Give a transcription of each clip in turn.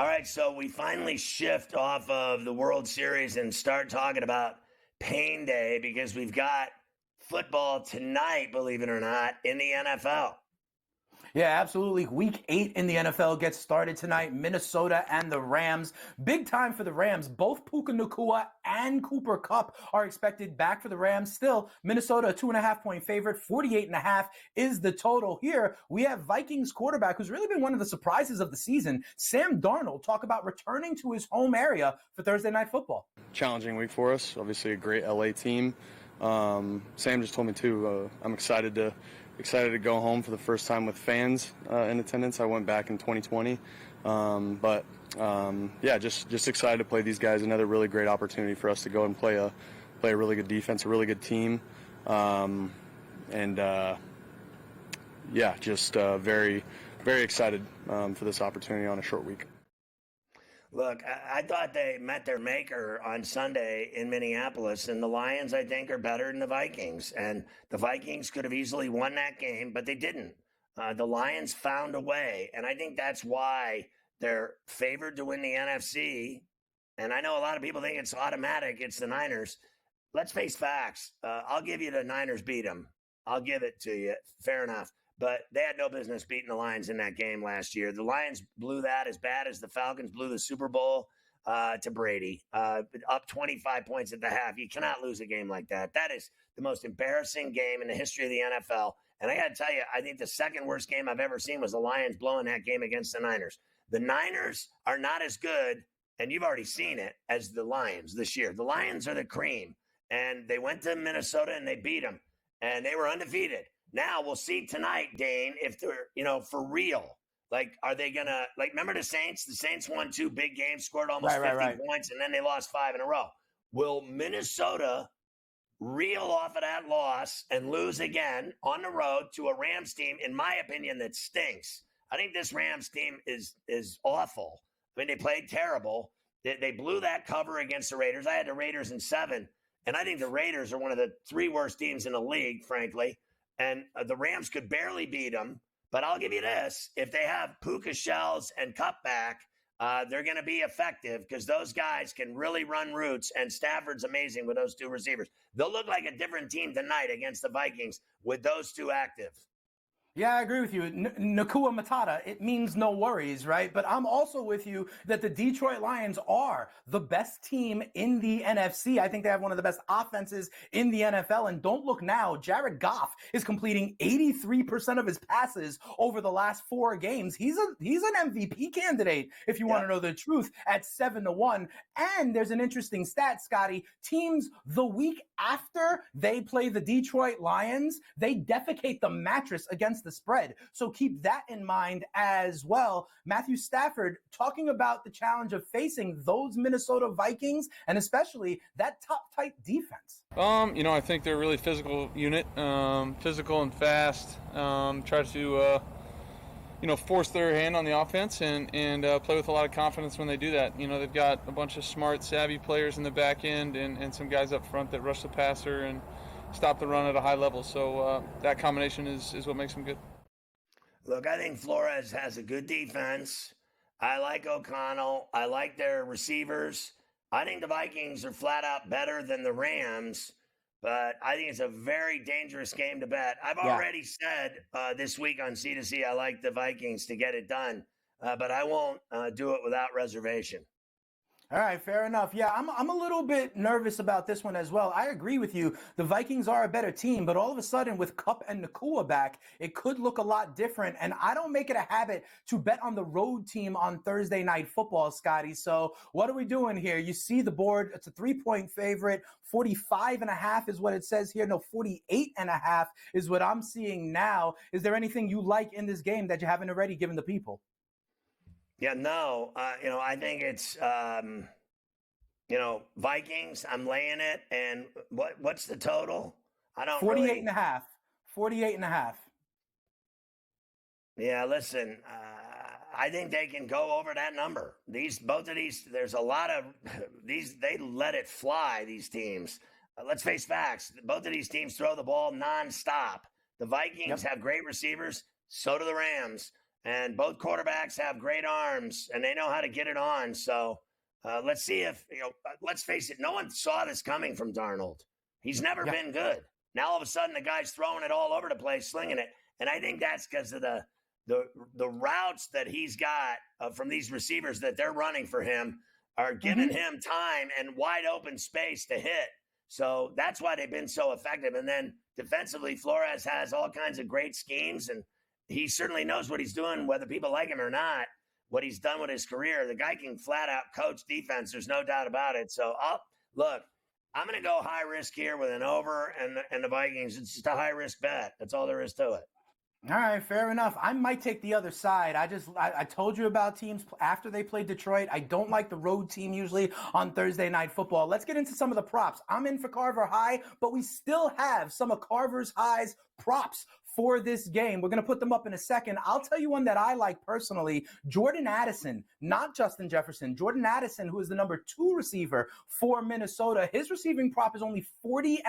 All right, so we finally shift off of the World Series and start talking about Pain Day because we've got football tonight, believe it or not, in the NFL. Yeah, absolutely. Week 8 in the NFL gets started tonight. Minnesota and the Rams. Big time for the Rams. Both Puka Nacua and Cooper Kupp are expected back for the Rams. Still, Minnesota, a 2.5-point favorite. 48.5 is the total. Here, we have Vikings quarterback who's really been one of the surprises of the season, Sam Darnold, talk about returning to his home area for Thursday Night Football. Challenging week for us. Obviously a great LA team. Sam just told me too, I'm excited to go home for the first time with fans in attendance. I went back in 2020, just excited to play these guys. Another really great opportunity for us to go and play a really good defense, a really good team, very, very excited for this opportunity on a short week. Look, I thought they met their maker on Sunday in Minneapolis, and the Lions, I think, are better than the Vikings. And the Vikings could have easily won that game, but they didn't. The Lions found a way, and I think that's why they're favored to win the NFC. And I know a lot of people think it's automatic. It's the Niners. Let's face facts. I'll give you the Niners beat them. I'll give it to you. Fair enough. But they had no business beating the Lions in that game last year. The Lions blew that as bad as the Falcons blew the Super Bowl to Brady, up 25 points at the half. You cannot lose a game like that. That is the most embarrassing game in the history of the NFL. And I got to tell you, I think the second worst game I've ever seen was the Lions blowing that game against the Niners. The Niners are not as good, and you've already seen it, as the Lions this year. The Lions are the cream, and they went to Minnesota and they beat them, and they were undefeated. Now we'll see tonight, Dane, if they're, for real. Like, are they going to, remember the Saints? The Saints won 2 big games, scored almost 50 points, and then they lost 5 in a row. Will Minnesota reel off of that loss and lose again on the road to a Rams team, in my opinion, that stinks? I think this Rams team is awful. I mean, they played terrible. They blew that cover against the Raiders. I had the Raiders in 7, and I think the Raiders are one of the 3 worst teams in the league, frankly. And the Rams could barely beat them. But I'll give you this. If they have Puka Shells and Kupp back, they're going to be effective because those guys can really run routes, and Stafford's amazing with those 2 receivers. They'll look like a different team tonight against the Vikings with those 2 active. Yeah, I agree with you. Nacua Matata, it means no worries, right? But I'm also with you that the Detroit Lions are the best team in the NFC. I think they have one of the best offenses in the NFL. And don't look now, Jared Goff is completing 83% of his passes over the last 4 games. He's an MVP candidate, if you want to know the truth, at 7-1. And there's an interesting stat, Scotty. Teams the week after they play the Detroit Lions, they defecate the mattress against the spread. So keep that in mind as well. Matthew Stafford talking about the challenge of facing those Minnesota Vikings and especially that top tight defense. I think they're a really physical unit, physical and fast. Try to force their hand on the offense and play with a lot of confidence when they do that. They've got a bunch of smart, savvy players in the back end and some guys up front that rush the passer and stop the run at a high level. So that combination is what makes them good. Look, I think Flores has a good defense. I like O'Connell. I like their receivers. I think the Vikings are flat out better than the Rams, but I think it's a very dangerous game to bet. I've already said this week on C2C I like the Vikings to get it done, but I won't do it without reservation. All right, fair enough. Yeah, I'm a little bit nervous about this one as well. I agree with you. The Vikings are a better team, but all of a sudden with Kupp and Nacua back, it could look a lot different. And I don't make it a habit to bet on the road team on Thursday Night Football, Scotty. So what are we doing here? You see the board. It's a 3-point favorite. 45.5 is what it says here. No, 48.5 is what I'm seeing now. Is there anything you like in this game that you haven't already given the people? Yeah, no, I think it's, Vikings, I'm laying it. And what's the total? I don't 48.5. 48.5. Yeah, listen, I think they can go over that number. Both of these, there's a lot of these, they let it fly, these teams. Let's face facts. Both of these teams throw the ball nonstop. The Vikings have great receivers. So do the Rams. and both quarterbacks have great arms, and they know how to get it on. So let's see if, let's face it, no one saw this coming from Darnold. He's never been good. Now all of a sudden the guy's throwing it all over the place, slinging it. And I think that's because of the routes that he's got from these receivers that they're running for him are giving him time and wide open space to hit. So that's why they've been so effective. And then defensively, Flores has all kinds of great schemes, and he certainly knows what he's doing, whether people like him or not, what he's done with his career. The guy can flat out coach defense. There's no doubt about it. So look, I'm going to go high risk here with an over and the Vikings. It's just a high risk bet. That's all there is to it. All right, fair enough. I might take the other side. I told you about teams after they play Detroit. I don't like the road team usually on Thursday Night Football. Let's get into some of the props. I'm in for Carver High, but we still have some of Carver's High's props for this game. We're going to put them up in a second. I'll tell you one that I like personally, Jordan Addison, not Justin Jefferson. Jordan Addison, who is the number 2 receiver for Minnesota. His receiving prop is only 40.5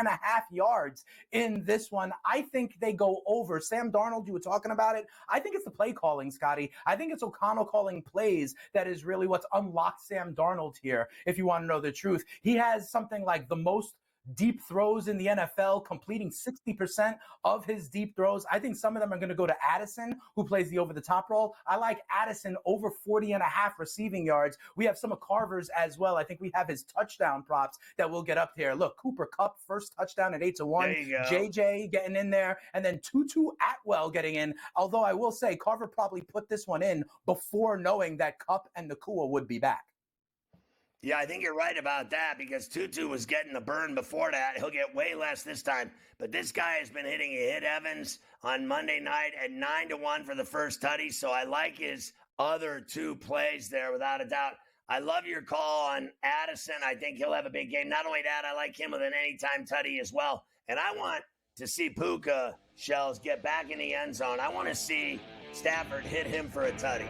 yards in this one. I think they go over. Sam Darnold, you were talking about it. I think it's the play calling, Scotty. I think it's O'Connell calling plays that is really what's unlocked Sam Darnold here, if you want to know the truth. He has something like the most deep throws in the NFL, completing 60% of his deep throws. I think some of them are going to go to Addison, who plays the over-the-top role. I like Addison over 40.5 receiving yards. We have some of Carver's as well. I think we have his touchdown props that we'll get up there. Look, Cooper Kupp, first touchdown at 8-1. JJ getting in there, and then Tutu Atwell getting in. Although I will say Carver probably put this one in before knowing that Kupp and Nacua would be back. Yeah, I think you're right about that because Tutu was getting the burn before that. He'll get way less this time. But this guy has been hitting. He hit Evans on Monday night at 9-1 for the first tutty. So I like his other 2 plays there without a doubt. I love your call on Addison. I think he'll have a big game. Not only that, I like him with an anytime tutty as well. And I want to see Puka Shells get back in the end zone. I want to see Stafford hit him for a tutty.